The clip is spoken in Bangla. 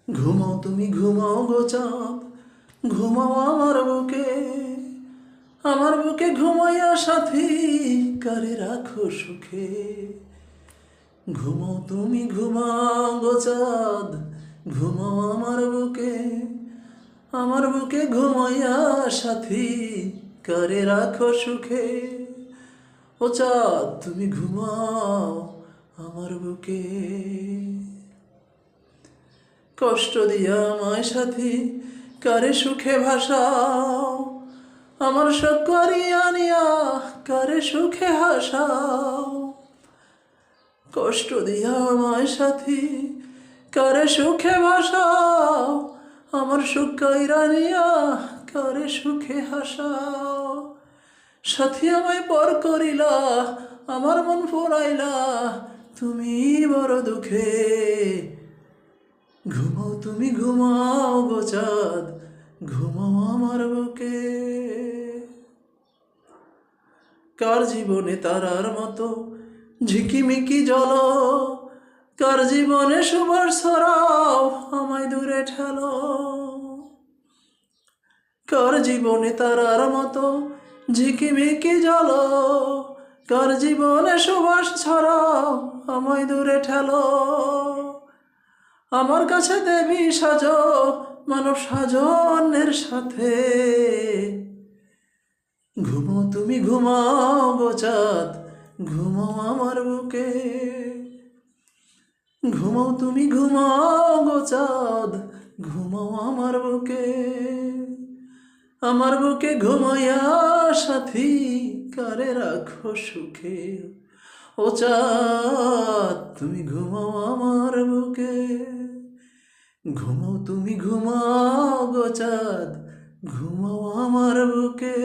ঘুমাও তুমি ঘুমাও গো চাঁদ, ঘুমাও আমার বুকে ঘুমাইয়া সাথী কারে রাখো সুখে। ঘুমাও তুমি ঘুমাও গো চাঁদ, ঘুমাও আমার বুকে ঘুমাইয়া সাথী কারে রাখো সুখে। ও চাঁদ তুমি ঘুমাও আমার বুকে। কষ্ট দিয়া আমায় সাথী কারে সুখে ভাসাও, আমার শোক করিয়া নিয়া কারে সুখে হাসাও। কষ্ট দিয়া আমায় সাথী কারে সুখে ভাসাও, আমার সুখ কইরা নিয়া কারে সুখে হাসাও। সাথী আমায় পর করিলা, আমার মন ফুরাইলা তুমি বড় দুঃখে। ঘুমাও তুমি ঘুমাও গো চাঁদ, ঘুমাও আমার বুকে। কার জীবনে তারার মতো ঝিকিমিকি জল, কার জীবনে সুভার ছড়াও আমায় দূরে ঠেলো। কার জীবনে তারার মতো ঝিকিমিকি জল, কার জীবনে সুবাস ছড়াও আমায় দূরে ঠেলো। আমার কাছে দেবী সাজো মানব সাজো অন্যের সাথে। ঘুমাও তুমি ঘুমাও গো চাঁদ, ঘুমাও আমার বুকে। ঘুমাও তুমি ঘুমাও গো চাঁদ, ঘুমাও আমার বুকে। আমার বুকে ঘুমাইয়া সাথী কারে রাখো সুখে। ও চাঁদ তুমি ঘুমাও আমার বুকে। ঘুমাও তুমি ঘুমাও গো চাঁদ, ঘুমাও আমার বুকে।